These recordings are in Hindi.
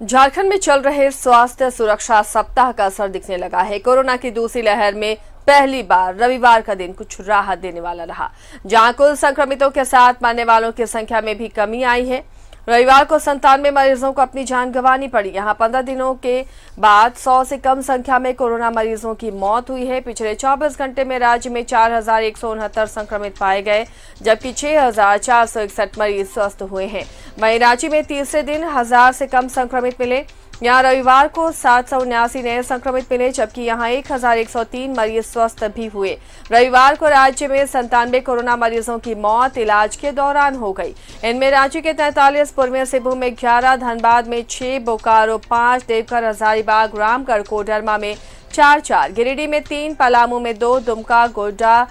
झारखंड में चल रहे स्वास्थ्य सुरक्षा सप्ताह का असर दिखने लगा है। कोरोना की दूसरी लहर में पहली बार रविवार का दिन कुछ राहत देने वाला रहा, जहां कुल संक्रमितों के साथ मरने वालों की संख्या में भी कमी आई है। रविवार को 97 मरीजों को अपनी जान गंवानी पड़ी। यहां 15 दिनों के बाद 100 से कम संख्या में कोरोना मरीजों की मौत हुई है। पिछले 24 घंटे में राज्य में 4169 संक्रमित पाए गए, जबकि 6461 मरीज स्वस्थ हुए हैं। वहीं रांची में तीसरे दिन 1000 से कम संक्रमित मिले। यहां रविवार को 779 नए संक्रमित मिले, जबकि यहां 1103 मरीज स्वस्थ भी हुए। रविवार को राज्य में 97 कोरोना मरीजों की मौत इलाज के दौरान हो गई। इनमें रांची के 43, पूर्वी सिंहभूम में 11, धनबाद में 6, बोकारो 5, देवघर, हजारीबाग, रामगढ़, कोडरमा में 4, गिरिडीह में 3, पलामू में 2, दुमका, गोड्डा,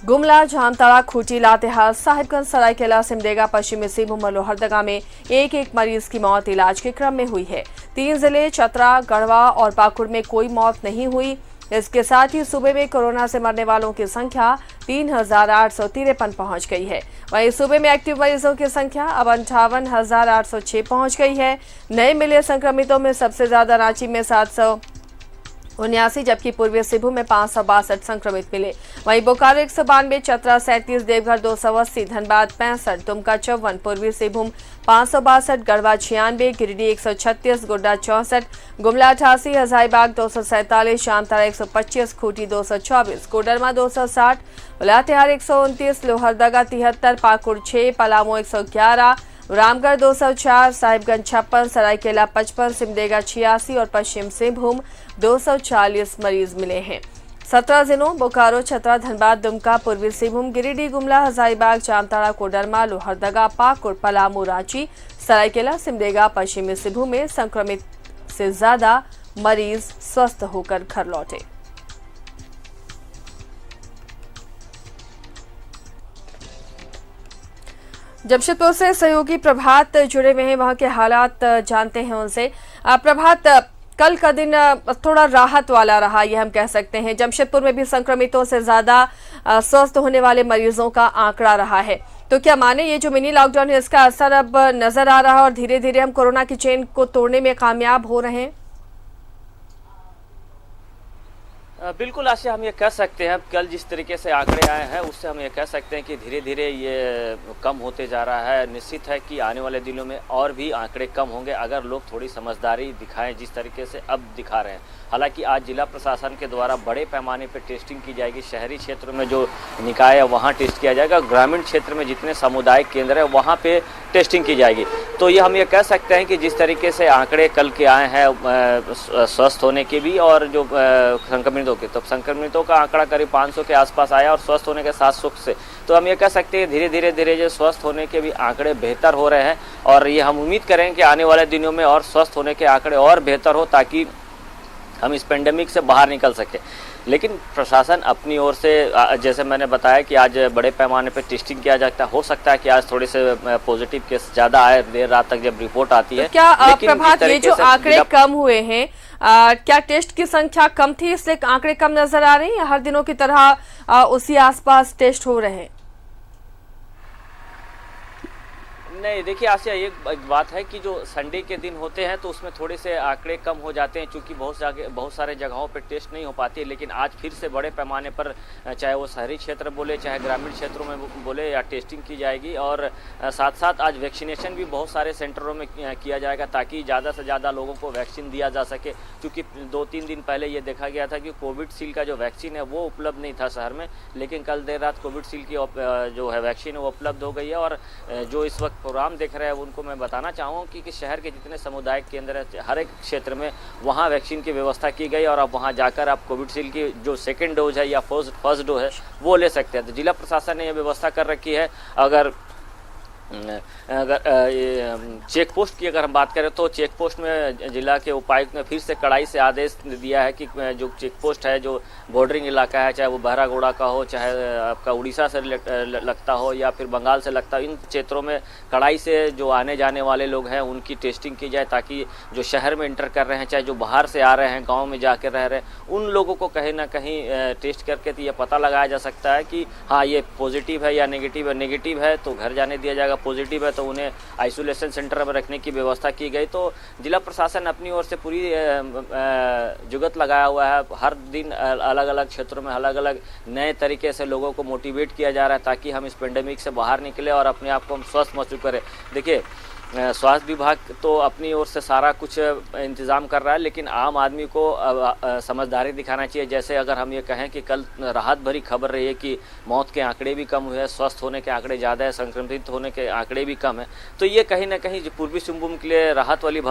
गुमला, जामताड़ा, खूंटी, लातेहार, साहिबगंज, सरायकेला, सिमडेगा, पश्चिमी सिंहभूम और लोहरदगा में एक मरीज की मौत इलाज के क्रम में हुई है। 3 जिले चतरा, गढ़वा और पाकुड़ में कोई मौत नहीं हुई। इसके साथ ही सूबे में कोरोना से मरने वालों की संख्या 3853 पहुंच गई है। वहीं सूबे में एक्टिव मरीजों की संख्या अब 58,806 पहुंच गई है। नए मिले संक्रमितों में सबसे ज्यादा रांची में 779, जबकि पूर्वी सिंहभूम में 562 संक्रमित मिले। वहीं बोकारो 192, चतरा 37, देवघर 280, धनबाद 65, दुमका 54, पूर्वी सिंहभूम 562, गढ़वा 96, गिरिडीह 136, गोड्डा 64, गुमला 88, हजारीबाग 247, जामताड़ा 125, खूंटी 224, कोडरमा 260, लातेहार 129, लोहरदगा 73, पाकुड़ 6, पलामू 111, रामगढ़ 204, साहिबगंज 56, सरायकेला 55, सिमडेगा 86 और पश्चिम सिंहभूम 240 मरीज मिले हैं। 17 जिलों बोकारो, चतरा, धनबाद, दुमका, पूर्वी सिंहभूम, गिरिडीह, गुमला, हजारीबाग, जामताड़ा, कोडरमा, लोहरदगा, पाकुड़, पलामू, रांची, सरायकेला, सिमडेगा, पश्चिमी सिंहभूम में संक्रमित से ज्यादा मरीज स्वस्थ होकर घर लौटे। जमशेदपुर से सहयोगी प्रभात जुड़े हुए हैं, वहां के हालात जानते हैं उनसे। प्रभात, कल का दिन थोड़ा राहत वाला रहा, ये हम कह सकते हैं। जमशेदपुर में भी संक्रमितों से ज्यादा स्वस्थ होने वाले मरीजों का आंकड़ा रहा है, तो क्या माने ये जो मिनी लॉकडाउन है इसका असर अब नजर आ रहा है और धीरे धीरे हम कोरोना की चेन को तोड़ने में कामयाब हो रहे हैं? बिल्कुल आशा, हम ये कह सकते हैं कल जिस तरीके से आंकड़े आए हैं उससे हम ये कह सकते हैं कि धीरे धीरे ये कम होते जा रहा है। निश्चित है कि आने वाले दिनों में और भी आंकड़े कम होंगे अगर लोग थोड़ी समझदारी दिखाएं जिस तरीके से अब दिखा रहे हैं। हालांकि आज जिला प्रशासन के द्वारा बड़े पैमाने पर टेस्टिंग की जाएगी। शहरी क्षेत्र में जो निकाय है वहाँ टेस्ट किया जाएगा, ग्रामीण क्षेत्र में जितने सामुदायिक केंद्र है वहाँ पे टेस्टिंग की जाएगी। तो ये हम ये कह सकते हैं कि जिस तरीके से आंकड़े कल के आए हैं स्वस्थ होने के भी और जो संक्रमितों के, तो संक्रमितों का आंकड़ा करीब 500 के आसपास आया और स्वस्थ होने के 700 से, तो हम ये कह सकते हैं धीरे धीरे जो स्वस्थ होने के भी आंकड़े बेहतर हो रहे हैं। और ये हम उम्मीद करें कि आने वाले दिनों में और स्वस्थ होने के आंकड़े और बेहतर हो ताकि हम इस पेंडेमिक से बाहर निकल सके। लेकिन प्रशासन अपनी ओर से, जैसे मैंने बताया कि आज बड़े पैमाने पर टेस्टिंग किया जाता है। हो सकता है कि आज थोड़े से पॉजिटिव केस ज़्यादा आए देर रात तक जब रिपोर्ट आती है। तो क्या प्रभात, ये जो आंकड़े कम हुए हैं, क्या टेस्ट की संख्या कम थी इसलिए आंकड़े कम नजर आ रहे हैं या हर दिनों की तरह उसी आसपास टेस्ट हो रहे हैं? नहीं, देखिए आसिया, एक बात है कि जो संडे के दिन होते हैं तो उसमें थोड़े से आंकड़े कम हो जाते हैं क्योंकि बहुत सारे जगहों पे टेस्ट नहीं हो पाती है। लेकिन आज फिर से बड़े पैमाने पर, चाहे वो शहरी क्षेत्र बोले चाहे ग्रामीण क्षेत्रों में बोले, या टेस्टिंग की जाएगी। और साथ साथ आज वैक्सीनेशन भी बहुत सारे सेंटरों में किया जाएगा ताकि ज़्यादा से ज़्यादा लोगों को वैक्सीन दिया जा सके। क्योंकि 2-3 दिन पहले ये देखा गया था कि कोविडशील्ड का जो वैक्सीन है वो उपलब्ध नहीं था शहर में, लेकिन कल देर रात कोविडशील्ड की जो है वैक्सीन वो उपलब्ध हो गई है। और जो इस वक्त प्रोग्राम देख रहे हैं उनको मैं बताना चाहूँगा कि शहर के जितने सामुदायिक केंद्र है हर एक क्षेत्र में वहाँ वैक्सीन की व्यवस्था की गई और अब वहाँ जाकर आप कोविडशील्ड की जो सेकेंड डोज है या फर्स्ट डोज है वो ले सकते हैं। तो जिला प्रशासन ने यह व्यवस्था कर रखी है। अगर चेक पोस्ट की अगर हम बात करें तो चेक पोस्ट में जिला के उपायुक्त ने फिर से कड़ाई से आदेश दिया है कि जो चेक पोस्ट है, जो बॉर्डरिंग इलाका है, चाहे वो बहरागोड़ा का हो, चाहे आपका उड़ीसा से लगता हो या फिर बंगाल से लगता हो, इन क्षेत्रों में कड़ाई से जो आने जाने वाले लोग हैं उनकी टेस्टिंग की जाए ताकि जो शहर में इंटर कर रहे हैं, चाहे जो बाहर से आ रहे हैं, गाँव में जाकर रह रहे हैं, उन लोगों को कहीं ना कहीं टेस्ट करके तो ये पता लगाया जा सकता है कि हाँ ये पॉजिटिव है या नेगेटिव है। नेगेटिव है तो घर जाने दिया जाएगा, पॉजिटिव है तो उन्हें आइसोलेशन सेंटर में रखने की व्यवस्था की गई। तो जिला प्रशासन अपनी ओर से पूरी जुगत लगाया हुआ है। हर दिन अलग अलग क्षेत्रों में अलग अलग नए तरीके से लोगों को मोटिवेट किया जा रहा है ताकि हम इस पेंडेमिक से बाहर निकले और अपने आप को हम स्वस्थ महसूस करें। देखिए, स्वास्थ्य विभाग तो अपनी ओर से सारा कुछ इंतज़ाम कर रहा है, लेकिन आम आदमी को समझदारी दिखाना चाहिए। जैसे अगर हम ये कहें कि कल राहत भरी खबर रही है कि मौत के आंकड़े भी कम हुए हैं, स्वस्थ होने के आंकड़े ज़्यादा है, संक्रमित होने के आंकड़े भी कम है, तो ये कहीं ना कहीं पूर्वी सिंहभूम के लिए राहत वाली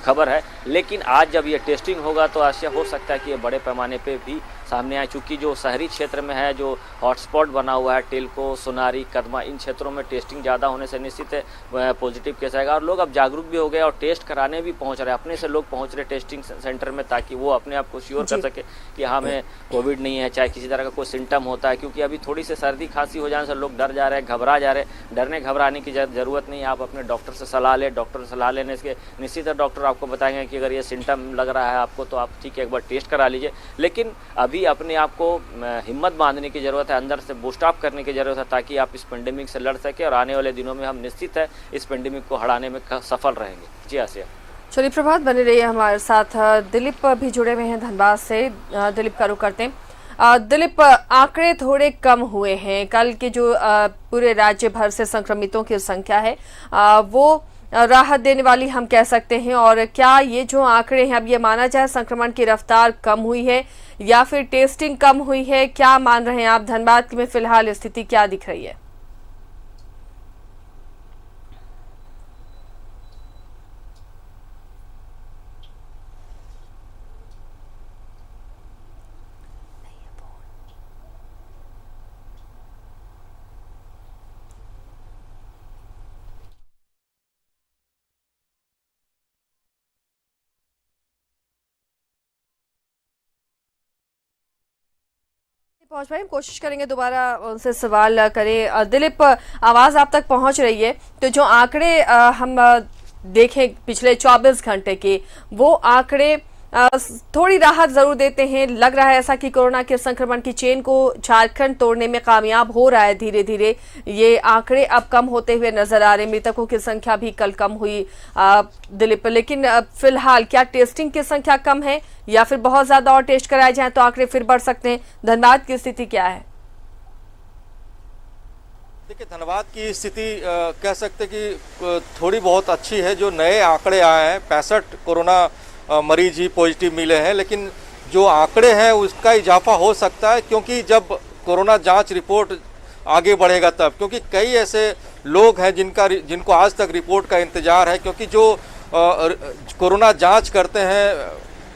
खबर है। लेकिन आज जब ये टेस्टिंग होगा तो आशा हो सकता है कि ये बड़े पैमाने पर भी सामने आए, चूँकि जो शहरी क्षेत्र में है, जो हॉटस्पॉट बना हुआ है, टेल्को, सोनारी, कदमा, इन क्षेत्रों में टेस्टिंग ज़्यादा होने से निश्चित है पॉजिटिव केस आएगा। और लोग अब जागरूक भी हो गए और टेस्ट कराने भी पहुंच रहे हैं, अपने से लोग पहुंच रहे टेस्टिंग सेंटर में ताकि वो अपने आप को श्योर कर सके कि हाँ हमें कोविड नहीं है, चाहे किसी तरह का कोई सिम्टम होता है। क्योंकि अभी थोड़ी सी सर्दी खांसी हो जाने से लोग डर जा रहे हैं, घबरा जा रहे हैं। डरने घबराने की ज़रूरत नहीं है, आप अपने डॉक्टर से सलाह लें। डॉक्टर से सलाह लेने से निश्चित है डॉक्टर आपको बताएंगे कि अगर ये सिम्टम लग रहा है आपको तो आप ठीक है एक बार टेस्ट करा लीजिए। लेकिन अभी अपने आप को हिम्मत बांधने की ज़रूरत है, अंदर से बूस्ट अप करने की ज़रूरत है ताकि आप इस पेंडेमिक से लड़ सके और आने वाले दिनों में हम निश्चित है इस पेंडेमिक को हराने में सफल रहेंगे। जी आसिया। चलिए प्रभात बने रहिए हमारे साथ। दिलीप भी जुड़े हुए हैं धनबाद से। दिलीप का रुख करते हैं। दिलीप, आंकड़े थोड़े कम हुए हैं। कल के जो पूरे राज्य भर से संक्रमितों की संख्या है वो राहत देने वाली हम कह सकते हैं। और क्या ये जो आंकड़े हैं अब ये माना जाए संक्रमण की रफ्तार कम हुई है या फिर टेस्टिंग कम हुई है, क्या मान रहे हैं आप? धनबाद में फिलहाल स्थिति क्या दिख रही है? पहुंच पाए, कोशिश करेंगे दोबारा उनसे सवाल करें। दिलीप, आवाज आप तक पहुंच रही है तो जो आंकड़े हम देखें पिछले 24 घंटे के, वो आंकड़े थोड़ी राहत जरूर देते हैं। लग रहा है ऐसा कि कोरोना के संक्रमण की चेन को झारखंड तोड़ने में कामयाब हो रहा है धीरे धीरे। ये आंकड़े अब कम होते हुए नजर आ रहे हैं। मृतकों की संख्या भी कल कम हुई दिलीप, लेकिन फिलहाल क्या टेस्टिंग की संख्या कम है या फिर बहुत ज्यादा और टेस्ट कराए जाए तो आंकड़े फिर बढ़ सकते हैं? धनबाद की स्थिति क्या है? देखिए, धनबाद की स्थिति कह सकते कि थोड़ी बहुत अच्छी है। जो नए आंकड़े आए हैं 65 कोरोना मरीज ही पॉजिटिव मिले हैं, लेकिन जो आंकड़े हैं उसका इजाफा हो सकता है क्योंकि जब कोरोना जांच रिपोर्ट आगे बढ़ेगा तब, क्योंकि कई ऐसे लोग हैं जिनको आज तक रिपोर्ट का इंतजार है। क्योंकि जो कोरोना जांच करते हैं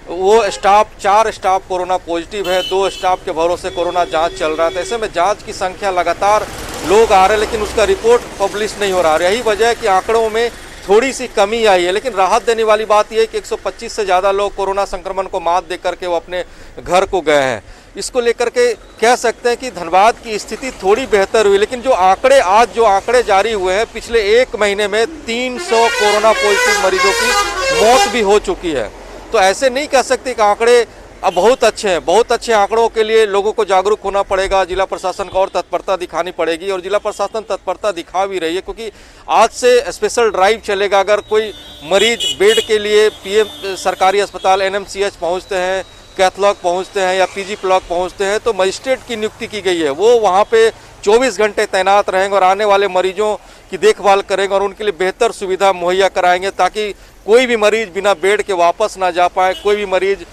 वो स्टाफ 4 स्टाफ कोरोना पॉजिटिव है, 2 स्टाफ के भरोसे कोरोना जांच चल रहा था। ऐसे में जांच की संख्या लगातार लोग आ रहे हैं लेकिन उसका रिपोर्ट पब्लिश नहीं हो रहा है। यही वजह है कि आंकड़ों में थोड़ी सी कमी आई है। लेकिन राहत देने वाली बात यह है कि 125 से ज़्यादा लोग कोरोना संक्रमण को मात दे करके वो अपने घर को गए हैं। इसको लेकर के कह सकते हैं कि धनबाद की स्थिति थोड़ी बेहतर हुई। लेकिन जो आंकड़े जारी हुए हैं, पिछले 1 महीने में 300 कोरोना पॉजिटिव मरीजों की मौत भी हो चुकी है। तो ऐसे नहीं कह सकते कि आंकड़े अब बहुत अच्छे हैं। बहुत अच्छे आंकड़ों के लिए लोगों को जागरूक होना पड़ेगा, जिला प्रशासन को और तत्परता दिखानी पड़ेगी और जिला प्रशासन तत्परता दिखा भी रही है। क्योंकि आज से स्पेशल ड्राइव चलेगा। अगर कोई मरीज बेड के लिए पीएम सरकारी अस्पताल एनएमसीएच पहुंचते हैं, कैथलॉग पहुंचते हैं या पीजी ब्लॉक पहुंचते हैं तो मजिस्ट्रेट की नियुक्ति की गई है। वो वहाँ पे 24 घंटे तैनात रहेंगे और आने वाले मरीजों की देखभाल करेंगे और उनके लिए बेहतर सुविधा मुहैया कराएंगे ताकि कोई भी मरीज बिना बेड के वापस ना जा पाए, कोई भी मरीज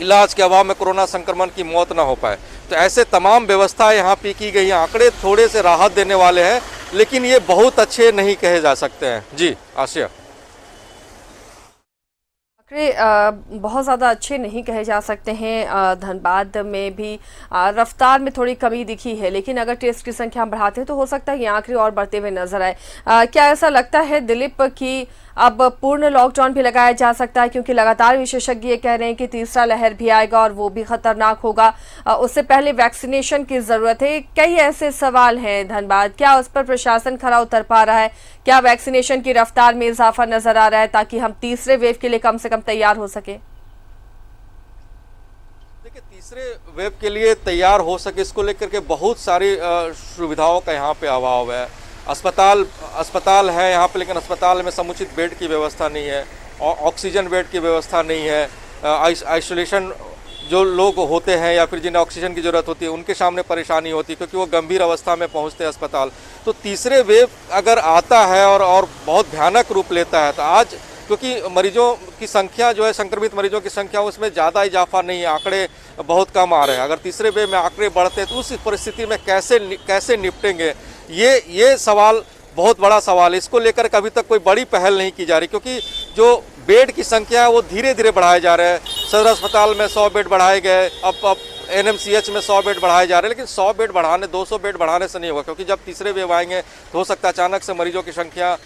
इलाज के अभाव में कोरोना संक्रमण की मौत ना हो पाए। तो ऐसे तमाम व्यवस्थाएं यहाँ पे की गई हैं। आंकड़े थोड़े से राहत देने वाले हैं लेकिन ये बहुत अच्छे नहीं कहे जा सकते हैं। जी आसिया। आंकड़े बहुत ज़्यादा अच्छे नहीं कहे जा सकते हैं। धनबाद में भी रफ्तार में थोड़ी कमी दिखी है, लेकिन अगर टेस्ट की संख्या हम बढ़ाते हैं तो हो सकता है ये आंकड़े और बढ़ते हुए नजर आए। क्या ऐसा लगता है दिलीप कि अब पूर्ण लॉकडाउन भी लगाया जा सकता है? क्योंकि लगातार विशेषज्ञ ये कह रहे हैं कि तीसरा लहर भी आएगा और वो भी खतरनाक होगा। उससे पहले वैक्सीनेशन की जरूरत है। कई ऐसे सवाल हैं धनबाद, क्या उस पर प्रशासन खरा उतर पा रहा है? क्या वैक्सीनेशन की रफ्तार में इजाफा नजर आ रहा है ताकि हम तीसरे वेव के लिए कम से कम तैयार हो सके? देखिए, तीसरे वेव के लिए तैयार हो सके इसको लेकर के बहुत सारी सुविधाओं का यहाँ पे अभाव है। अस्पताल है यहाँ पे, लेकिन अस्पताल में समुचित बेड की व्यवस्था नहीं है, ऑक्सीजन बेड की व्यवस्था नहीं है, आइसोलेशन जो लोग होते हैं या फिर जिन्हें ऑक्सीजन की ज़रूरत होती है उनके सामने परेशानी होती है क्योंकि वो गंभीर अवस्था में पहुंचते हैं अस्पताल। तो तीसरे वेव अगर आता है और बहुत भयानक रूप लेता है, तो आज क्योंकि मरीजों की संख्या जो है, संक्रमित मरीजों की संख्या उसमें ज़्यादा इजाफा नहीं है, आंकड़े बहुत कम आ रहे हैं। अगर तीसरे वेव में आंकड़े बढ़ते हैं तो उस परिस्थिति में कैसे निपटेंगे, ये सवाल बहुत बड़ा सवाल है। इसको लेकर कभी तक कोई बड़ी पहल नहीं की जा रही क्योंकि जो बेड की संख्या है वो धीरे धीरे बढ़ाए जा रहे हैं। सदर अस्पताल में 100 बेड बढ़ाए गए, अब NMCH में 100 बेड बढ़ाए जा रहे हैं, लेकिन 100 बेड बढ़ाने 200 बेड बढ़ाने से नहीं होगा क्योंकि जब तीसरे वेव आएंगे तो हो सकता है अचानक से मरीजों की संख्या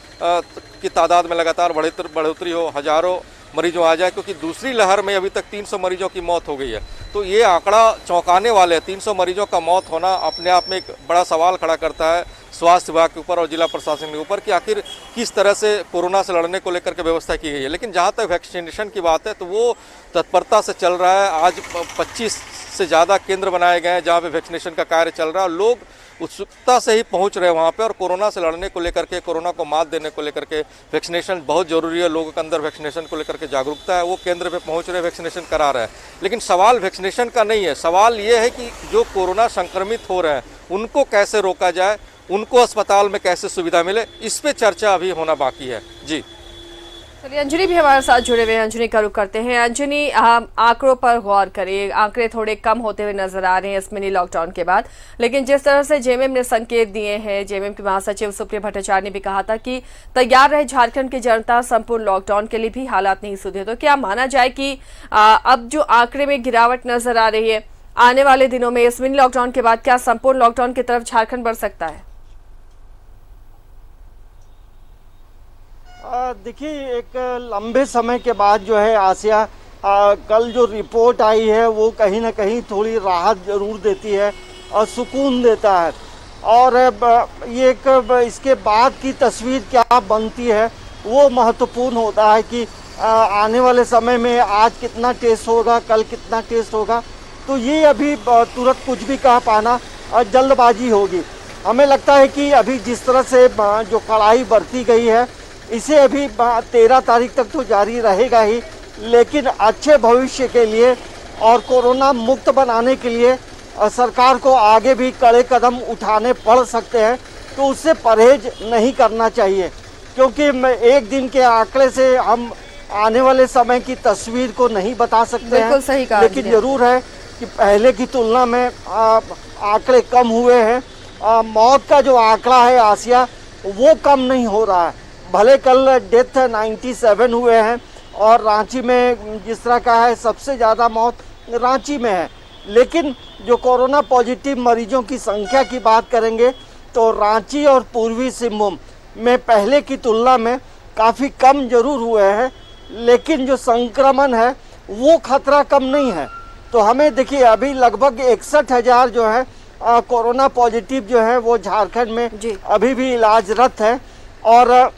की तादाद में लगातार बढ़ोतरी हो, हजारों मरीजों आ जाए, क्योंकि दूसरी लहर में अभी तक 300 मरीजों की मौत हो गई है। तो ये आंकड़ा चौंकाने वाले है। 300 मरीजों का मौत होना अपने आप में एक बड़ा सवाल खड़ा करता है स्वास्थ्य विभाग के ऊपर और जिला प्रशासन के ऊपर कि आखिर किस तरह से कोरोना से लड़ने को लेकर के व्यवस्था की गई है। लेकिन जहाँ तक वैक्सीनेशन की बात है तो वो तत्परता से चल रहा है। आज 25 से ज़्यादा केंद्र बनाए गए हैं जहाँ पे वैक्सीनेशन का कार्य चल रहा है और लोग उत्सुकता से ही पहुंच रहे हैं वहाँ पे। और कोरोना से लड़ने को लेकर के, कोरोना को मात देने को लेकर के वैक्सीनेशन बहुत ज़रूरी है। लोगों के अंदर वैक्सीनेशन को लेकर के जागरूकता है, वो केंद्र पे पहुंच रहे हैं, वैक्सीनेशन करा रहे हैं। लेकिन सवाल वैक्सीनेशन का नहीं है, सवाल ये है कि जो कोरोना संक्रमित हो रहे हैं उनको कैसे रोका जाए, उनको अस्पताल में कैसे सुविधा मिले, इस पे चर्चा अभी होना बाकी है। जी चलिए, अंजनी भी हमारे साथ जुड़े हुए हैं, अंजनी का रुख करते हैं। अंजनी, आंकड़ों पर गौर करिए, आंकड़े थोड़े कम होते हुए नजर आ रहे हैं इस मिनी लॉकडाउन के बाद, लेकिन जिस तरह से जेएमएम ने संकेत दिए हैं, जेएमएम के महासचिव सुप्रिया भट्टाचार्य ने भी कहा था कि तैयार रहे झारखंड की जनता, संपूर्ण लॉकडाउन के लिए भी हालात नहीं सुधरे। तो क्या माना जाए कि अब जो आंकड़े में गिरावट नजर आ रही है, आने वाले दिनों में इस मिनी लॉकडाउन के बाद क्या संपूर्ण लॉकडाउन की तरफ झारखंड बढ़ सकता है? देखिए, एक लंबे समय के बाद जो है आसिया, कल जो रिपोर्ट आई है वो कहीं ना कहीं थोड़ी राहत जरूर देती है और सुकून देता है। और ये इसके बाद की तस्वीर क्या बनती है वो महत्वपूर्ण होता है कि आने वाले समय में आज कितना टेस्ट होगा, कल कितना टेस्ट होगा, तो ये अभी तुरंत कुछ भी कह पाना जल्दबाजी होगी। हमें लगता है कि अभी जिस तरह से जो कड़ाई बरती गई है इसे अभी 13 तारीख तक तो जारी रहेगा ही, लेकिन अच्छे भविष्य के लिए और कोरोना मुक्त बनाने के लिए सरकार को आगे भी कड़े कदम उठाने पड़ सकते हैं। तो उससे परहेज नहीं करना चाहिए, क्योंकि एक दिन के आंकड़े से हम आने वाले समय की तस्वीर को नहीं बता सकते हैं। सही कहा, लेकिन जरूर है कि पहले की तुलना में आंकड़े कम हुए हैं। मौत का जो आंकड़ा है आसिया, वो कम नहीं हो रहा है। भले कल डेथ 97 हुए हैं और रांची में जिस तरह का है सबसे ज़्यादा मौत रांची में है, लेकिन जो कोरोना पॉजिटिव मरीजों की संख्या की बात करेंगे तो रांची और पूर्वी सिंहभूम में पहले की तुलना में काफ़ी कम जरूर हुए हैं, लेकिन जो संक्रमण है वो खतरा कम नहीं है। तो हमें देखिए अभी लगभग 61,000 जो है कोरोना पॉजिटिव जो है वो झारखंड में अभी भी इलाजरत है। और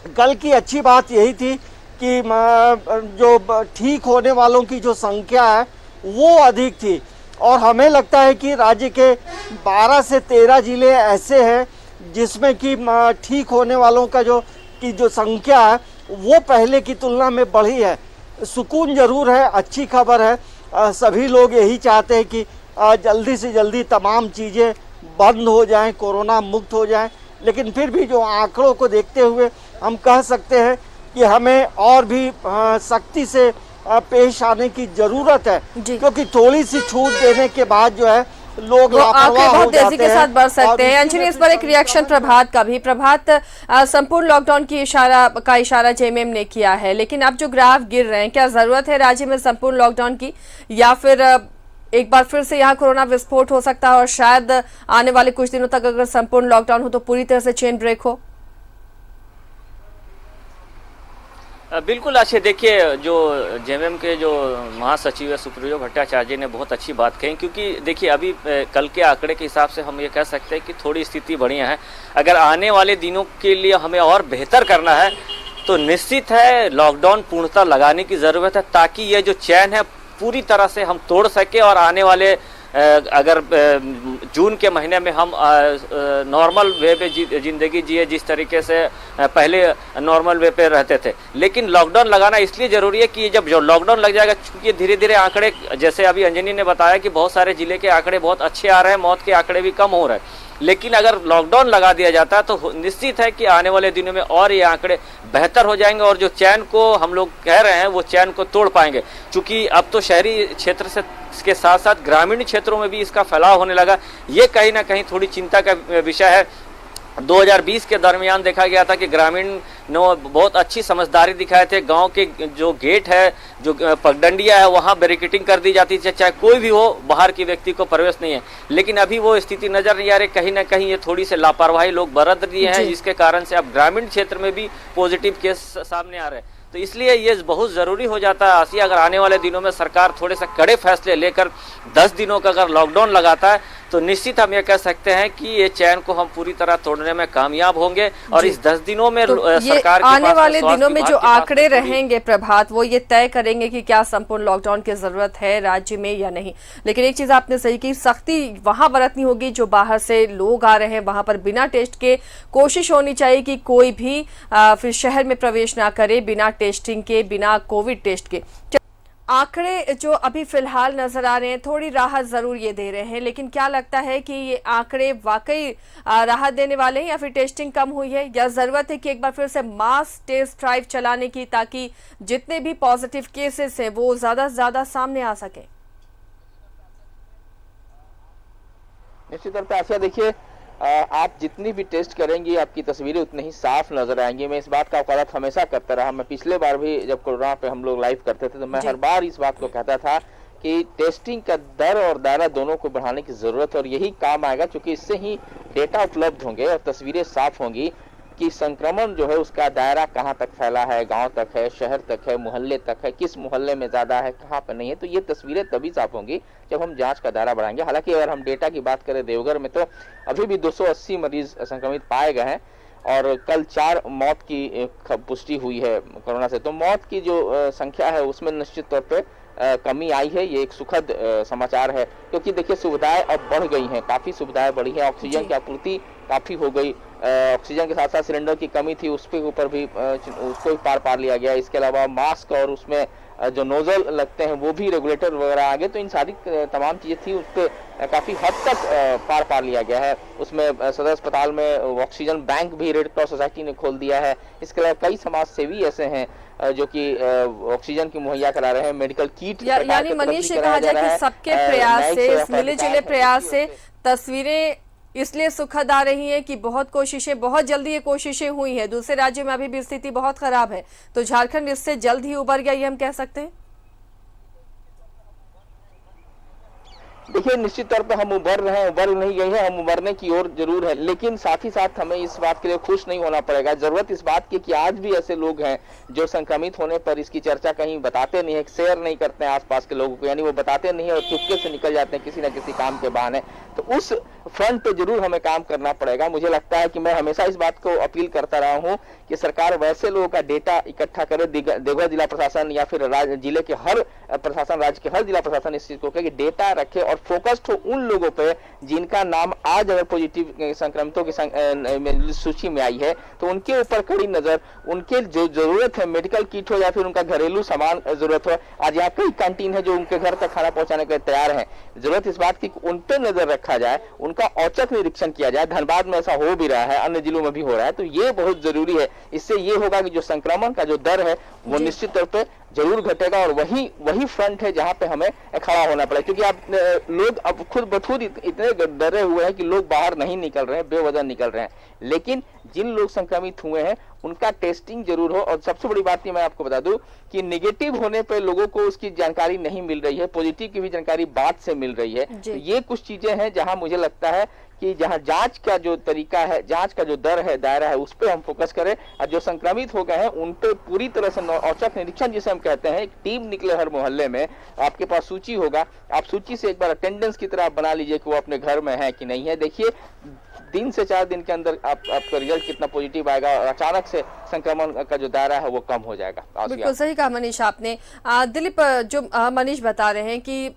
कल की अच्छी बात यही थी कि जो ठीक होने वालों की जो संख्या है वो अधिक थी। और हमें लगता है कि राज्य के 12 से 13 जिले ऐसे हैं जिसमें कि ठीक होने वालों का जो संख्या है वो पहले की तुलना में बढ़ी है। सुकून जरूर है, अच्छी खबर है। सभी लोग यही चाहते हैं कि जल्दी से जल्दी तमाम चीज़ें बंद हो जाएं, कोरोना मुक्त हो जाएं। लेकिन फिर भी जो आंकड़ों को देखते हुए हम कह सकते हैं कि हमें और भी सख्ती से पेश आने की जरूरत है, क्योंकि थोड़ी सी छूट देने के बाद जो है लोग आंकड़े बहुत तेजी के साथ बढ़ सकते हैं। अंजनी, इस पर एक रिएक्शन प्रभात का भी। प्रभात, संपूर्ण लॉकडाउन की इशारा जेएमएम ने किया है, लेकिन अब जो ग्राफ गिर रहे हैं, क्या जरूरत है राज्य में संपूर्ण लॉकडाउन की, या फिर एक बार फिर से यहाँ कोरोना विस्फोट हो सकता है और शायद आने वाले कुछ दिनों तक अगर संपूर्ण लॉकडाउन हो तो पूरी तरह से चेन ब्रेक हो? बिल्कुल आशा, देखिए जो जेएमएम के जो महासचिव है सुप्रिया भट्टाचार्य जी ने बहुत अच्छी बात कही, क्योंकि देखिए अभी कल के आंकड़े के हिसाब से हम ये कह सकते हैं कि थोड़ी स्थिति बढ़िया है। अगर आने वाले दिनों के लिए हमें और बेहतर करना है तो निश्चित है लॉकडाउन पूर्णतः लगाने की ज़रूरत है, ताकि ये जो चैन है पूरी तरह से हम तोड़ सके और आने वाले अगर जून के महीने में हम नॉर्मल वे पे जिंदगी जिए जिस तरीके से पहले नॉर्मल वे पे रहते थे, लेकिन लॉकडाउन लगाना इसलिए ज़रूरी है कि जब जो लॉकडाउन लग जाएगा, क्योंकि धीरे धीरे आंकड़े, जैसे अभी अंजनी ने बताया कि बहुत सारे जिले के आंकड़े बहुत अच्छे आ रहे हैं, मौत के आंकड़े भी कम हो रहे हैं, लेकिन अगर लॉकडाउन लगा दिया जाता है तो निश्चित है कि आने वाले दिनों में और ये आंकड़े बेहतर हो जाएंगे और जो चैन को हम लोग कह रहे हैं वो चैन को तोड़ पाएंगे, क्योंकि अब तो शहरी क्षेत्र से के साथ साथ ग्रामीण क्षेत्रों में भी इसका फैलाव होने लगा। ये कहीं ना कहीं थोड़ी चिंता का विषय है। 2020 के दरमियान देखा गया था कि ग्रामीण ने बहुत अच्छी समझदारी दिखाए थे। गांव के जो गेट है, जो पगडंडिया है, वहां बैरिकेडिंग कर दी जाती थी, चाहे कोई भी हो, बाहर की व्यक्ति को प्रवेश नहीं है। लेकिन अभी वो स्थिति नजर नहीं आ रही, कहीं ना कहीं ये थोड़ी सी लापरवाही लोग बरत रही है, जिसके कारण से अब ग्रामीण क्षेत्र में भी पॉजिटिव केस सामने आ रहे हैं। तो इसलिए ये बहुत ज़रूरी हो जाता है आसिया, अगर आने वाले दिनों में सरकार थोड़े से कड़े फैसले लेकर 10 दिनों का अगर लॉकडाउन लगाता है तो निश्चित हम ये कह सकते हैं कि ये चैन को हम पूरी तरह तोड़ने में कामयाब होंगे। और इस 10 दिनों में तो सरकार के आने पास, वाले दिनों में जो आंकड़े तो रहेंगे प्रभात, वो ये तय करेंगे कि क्या संपूर्ण लॉकडाउन की जरूरत है राज्य में या नहीं। लेकिन एक चीज आपने सही की, सख्ती वहां बरतनी होगी जो बाहर से लोग आ रहे हैं, वहां पर बिना टेस्ट के कोशिश होनी चाहिए कि कोई भी फिर शहर में प्रवेश ना करे बिना टेस्टिंग के, बिना कोविड टेस्ट के। आंकड़े जो अभी फिलहाल नजर आ रहे हैं थोड़ी राहत जरूर ये दे रहे हैं, लेकिन क्या लगता है कि ये आंकड़े वाकई राहत देने वाले हैं या फिर टेस्टिंग कम हुई है, या जरूरत है कि एक बार फिर से मास टेस्ट ड्राइव चलाने की ताकि जितने भी पॉजिटिव केसेस हैं वो ज्यादा से ज्यादा सामने आ सके? निश्चित तौर पर आसिया, देखिए आप जितनी भी टेस्ट करेंगी आपकी तस्वीरें उतनी ही साफ नजर आएंगी। मैं इस बात का वकालत हमेशा करता रहा। मैं पिछले बार भी जब कोरोना पे हम लोग लाइव करते थे तो मैं हर बार इस बात को कहता था कि टेस्टिंग का दर और दायरा दोनों को बढ़ाने की जरूरत है, और यही काम आएगा क्योंकि इससे ही डेटा उपलब्ध होंगे और तस्वीरें साफ होंगी कि संक्रमण जो है उसका दायरा कहाँ तक फैला है, गांव तक है, शहर तक है, मोहल्ले तक है, किस मोहल्ले में ज्यादा है, कहाँ पर नहीं है। तो ये तस्वीरें तभी साफ होंगी जब हम जांच का दायरा बढ़ाएंगे। हालांकि अगर हम डेटा की बात करें, देवघर में तो अभी भी 280 मरीज संक्रमित पाए गए हैं और कल 4 मौत की पुष्टि हुई है कोरोना से। तो मौत की जो संख्या है उसमें निश्चित तौर पर कमी आई है। ये एक सुखद समाचार है, क्योंकि देखिए सुविधाएं अब बढ़ गई हैं, काफी सुविधाएं बढ़ी हैं, ऑक्सीजन की आपूर्ति काफी हो गई। ऑक्सीजन के साथ साथ सिलेंडर की कमी थी, उसके ऊपर भी उसको भी पार लिया गया। इसके अलावा मास्क और उसमें जो नोजल लगते हैं वो भी रेगुलेटर वगैरह आ गए। तो इन सारी तमाम चीजें थी, उस पर काफी हद तक पार लिया गया है। उसमें सदर अस्पताल में ऑक्सीजन बैंक भी रेड क्रॉस सोसाइटी ने खोल दिया है। इसके अलावा कई समाज सेवी ऐसे हैं जो कि ऑक्सीजन की मुहैया करा रहे हैं, मेडिकल किट यानी मनीष ये कहा जाए कि सबके प्रयास से, मिले जुले प्रयास से तस्वीरें इसलिए सुखद आ रही है कि बहुत कोशिशें, बहुत जल्दी ये कोशिशें हुई हैं। दूसरे राज्यों में अभी भी स्थिति बहुत खराब है, तो झारखंड इससे जल्द ही उबर गया, ये हम कह सकते हैं। देखिए निश्चित तौर पे हम उबर रहे हैं, उबर नहीं गई है, हम उबरने की ओर जरूर है, लेकिन साथ ही साथ हमें इस बात के लिए खुश नहीं होना पड़ेगा। जरूरत इस बात की कि आज भी ऐसे लोग हैं जो संक्रमित होने पर इसकी चर्चा कहीं बताते नहीं है, शेयर नहीं करते हैं आसपास के लोगों को, यानी वो बताते नहीं है और चुपके से निकल जाते हैं किसी न किसी काम के बहाने। तो उस फ्रंट पे जरूर हमें काम करना पड़ेगा। मुझे लगता है कि मैं हमेशा इस बात को अपील करता रहा हूँ कि सरकार वैसे लोगों का डेटा इकट्ठा करे, देवघर जिला प्रशासन या फिर जिले के हर प्रशासन, राज्य के हर जिला प्रशासन इस चीज को कहे कि डेटा रखे और फोकस्ड हो उन लोगों पे जिनका नाम आज अगर पॉजिटिव संक्रमितों की सूची में आई है तो उनके ऊपर कड़ी नजर, उनके जो जरूरत है मेडिकल किट हो या फिर उनका घरेलू सामान जरूरत हो। आज यहाँ कई कैंटीन है जो उनके घर तक खाना पहुंचाने के लिए तैयार है। जरूरत इस बात की उन पे नजर रखा जाए, उनका औचक निरीक्षण किया जाए। धनबाद में ऐसा हो भी रहा है, अन्य जिलों में भी हो रहा है, तो ये बहुत जरूरी है। इससे ये होगा कि जो संक्रमण का जो दर है वो निश्चित तौर पर जरूर घटेगा और वही फ्रंट है जहां पे हमें खड़ा होना पड़ेगा। क्योंकि आप लोग अब खुद बखुद इतने डरे हुए हैं कि लोग बाहर नहीं निकल रहे हैं, बेवजह निकल रहे हैं, लेकिन जिन लोग संक्रमित हुए हैं उनका टेस्टिंग जरूर हो। और सबसे बड़ी बात ये मैं आपको बता दूं कि नेगेटिव होने पे लोगों को उसकी जानकारी नहीं मिल रही है, पॉजिटिव की भी जानकारी बाद से मिल रही है। तो ये कुछ चीजें हैं जहां मुझे लगता है कि जहां जांच का जो तरीका है, जांच का जो दर है, दायरा है, उस पर हम फोकस करें और जो संक्रमित हो गए हैं उन पे पूरी तरह से औचक निरीक्षण जिसे हम कहते हैं, एक टीम निकले हर मोहल्ले में, आपके पास सूची होगा, आप सूची से एक बार अटेंडेंस की तरह बना लीजिए कि वो अपने घर में है कि नहीं है। देखिए 3 से 4 दिन के अंदर आपका रिजल्ट कितना पॉजिटिव आएगा और अचानक से संक्रमण का जो दायरा है वो कम हो जाएगा। बिल्कुल सही कहा मनीष आपने। दिलीप, जो मनीष बता रहे हैं कि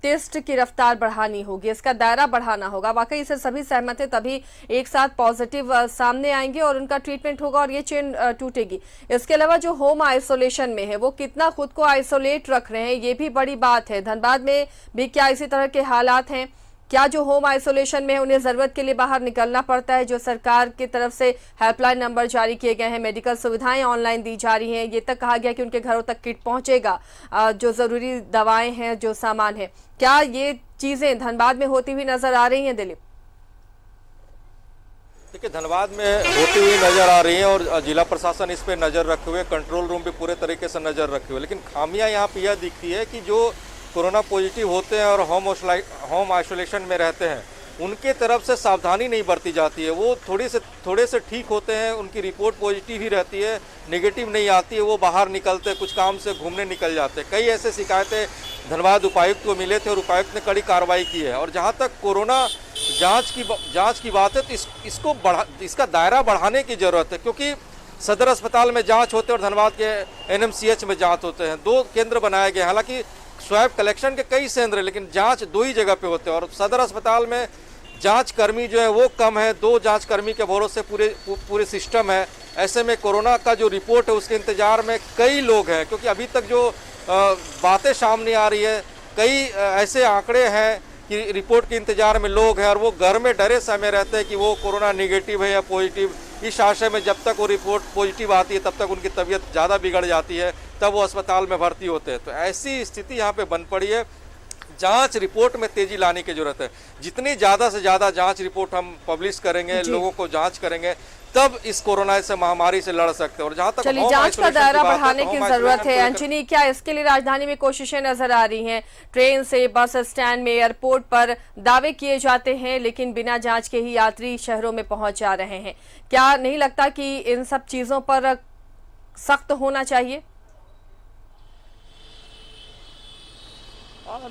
टेस्ट की रफ्तार बढ़ानी होगी, इसका दायरा बढ़ाना होगा। वाकई से सभी सहमत हैं, तभी एक साथ पॉजिटिव सामने आएंगे और उनका ट्रीटमेंट होगा और ये चेन टूटेगी। इसके अलावा जो होम आइसोलेशन में है वो कितना खुद को आइसोलेट रख रहे हैं, ये भी बड़ी बात है। धनबाद में भी क्या इसी तरह के हालात हैं? क्या जो होम आइसोलेशन में है उन्हें जरूरत के लिए बाहर निकलना पड़ता है? जो सरकार की तरफ से हेल्पलाइन नंबर जारी किए गए हैं, मेडिकल सुविधाएं ऑनलाइन दी जा रही हैं, ये तक कहा गया कि उनके घरों तक किट पहुंचेगा, जो जरूरी दवाएं हैं, जो सामान है, क्या ये चीजें धनबाद में होती हुई नजर आ रही हैं दिलीप? देखिए, धनबाद में होती हुई नज़र आ रही है और जिला प्रशासन इस पे नज़र रखे हुए, कंट्रोल रूम भी पूरे तरीके से नज़र रखे हुए। लेकिन खामियां यहाँ पे यह दिखती है कि जो कोरोना पॉजिटिव होते हैं और होम आइसोलेशन में रहते हैं, उनके तरफ से सावधानी नहीं बरती जाती है। वो थोड़े से ठीक होते हैं, उनकी रिपोर्ट पॉजिटिव ही रहती है, नेगेटिव नहीं आती है, वो बाहर निकलते, कुछ काम से घूमने निकल जाते। कई ऐसे शिकायतें धनबाद उपायुक्त को मिले थे और उपायुक्त ने कड़ी कार्रवाई की है। और जहाँ तक कोरोना जांच की बात है तो इसका दायरा बढ़ाने की ज़रूरत है, क्योंकि सदर अस्पताल में जांच होते हैं और धनबाद के NMCH में जांच होते हैं। 2 केंद्र बनाए गए, हालांकि स्वैब कलेक्शन के कई केंद्र हैं, लेकिन जांच 2 ही जगह पे होते हैं। और सदर अस्पताल में जांच कर्मी जो है वो कम है, 2 जांच कर्मी के भरोसे पूरे सिस्टम है। ऐसे में कोरोना का जो रिपोर्ट है उसके इंतजार में कई लोग हैं, क्योंकि अभी तक जो बातें सामने आ रही है, कई ऐसे आंकड़े हैं कि रिपोर्ट के इंतजार में लोग हैं और वो घर में डरे समय रहते हैं कि वो कोरोना निगेटिव है या पॉजिटिव। इस आशय में जब तक वो रिपोर्ट पॉजिटिव आती है तब तक उनकी तबीयत ज़्यादा बिगड़ जाती है, तब वो अस्पताल में भर्ती होते हैं। तो ऐसी स्थिति यहाँ पे बन पड़ी है। जांच रिपोर्ट में तेजी लाने की जरूरत है। जितनी ज़्यादा से ज़्यादा जांच रिपोर्ट हम पब्लिश करेंगे, लोगों को जांच करेंगे, तब इस कोरोना से महामारी से लड़ सकते हैं। और जहां तक चलिए, जांच का दायरा बढ़ाने की जरूरत है। अंजनी, क्या इसके लिए राजधानी में कोशिशें नजर आ रही हैं? ट्रेन से, बस स्टैंड में, एयरपोर्ट पर दावे किए जाते हैं, लेकिन बिना जांच के ही यात्री शहरों में पहुंच जा रहे हैं। क्या नहीं लगता कि इन सब चीजों पर सख्त होना चाहिए?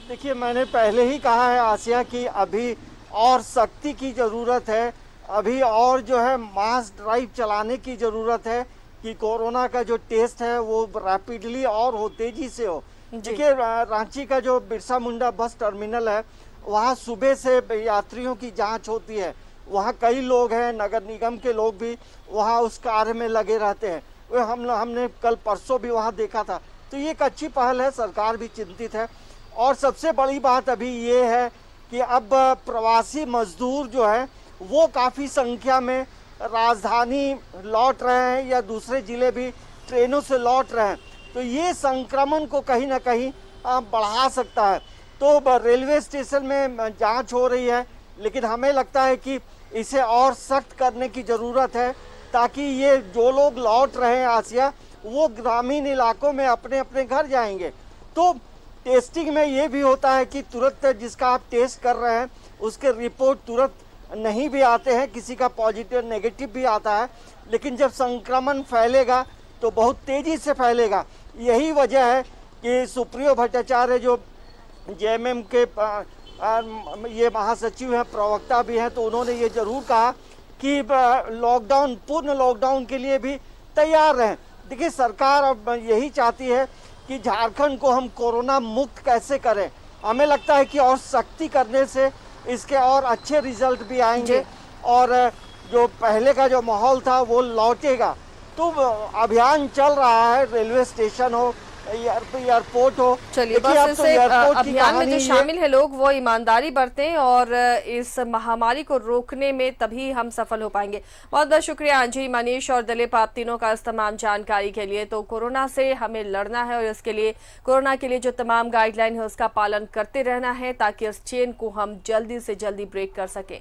देखिए, मैंने पहले ही कहा है आसिया कि अभी और सख्ती की ज़रूरत है, अभी और जो है मास ड्राइव चलाने की ज़रूरत है कि कोरोना का जो टेस्ट है वो रैपिडली और हो, तेज़ी से हो। देखिए, रांची का जो बिरसा मुंडा बस टर्मिनल है, वहाँ सुबह से यात्रियों की जांच होती है। वहाँ कई लोग हैं, नगर निगम के लोग भी वहाँ उस कार्य में लगे रहते हैं। वो हमने कल परसों भी वहाँ देखा था। तो ये एक अच्छी पहल है, सरकार भी चिंतित है। और सबसे बड़ी बात अभी ये है कि अब प्रवासी मजदूर जो है वो काफ़ी संख्या में राजधानी लौट रहे हैं या दूसरे ज़िले भी ट्रेनों से लौट रहे हैं। तो ये संक्रमण को कहीं ना कहीं बढ़ा सकता है। तो रेलवे स्टेशन में जांच हो रही है, लेकिन हमें लगता है कि इसे और सख्त करने की ज़रूरत है, ताकि ये जो लोग लौट रहे हैं आसिया, वो ग्रामीण इलाकों में अपने अपने घर जाएंगे। तो टेस्टिंग में ये भी होता है कि तुरंत जिसका आप टेस्ट कर रहे हैं उसके रिपोर्ट तुरंत नहीं भी आते हैं, किसी का पॉजिटिव नेगेटिव भी आता है। लेकिन जब संक्रमण फैलेगा तो बहुत तेज़ी से फैलेगा। यही वजह है कि सुप्रियो भट्टाचार्य जो JMM के ये महासचिव हैं, प्रवक्ता भी हैं, तो उन्होंने ये ज़रूर कहा कि लॉकडाउन, पूर्ण लॉकडाउन के लिए भी तैयार रहें। देखिए, सरकार अब यही चाहती है कि झारखंड को हम कोरोना मुक्त कैसे करें। हमें लगता है कि और सख्ती करने से इसके और अच्छे रिजल्ट भी आएंगे और जो पहले का जो माहौल था वो लौटेगा। तो अभियान चल रहा है, रेलवे स्टेशन हो, एयरपोर्ट हो। चलिए, बस इससे अभियान में जो शामिल है लोग वो ईमानदारी बरतें और इस महामारी को रोकने में तभी हम सफल हो पाएंगे। बहुत बहुत शुक्रिया अंजी, मनीष और दिलीप, आप तीनों का इस तमाम जानकारी के लिए। तो कोरोना से हमें लड़ना है और इसके लिए कोरोना के लिए जो तमाम गाइडलाइन है उसका पालन करते रहना है, ताकि इस चेन को हम जल्दी से जल्दी ब्रेक कर सकें।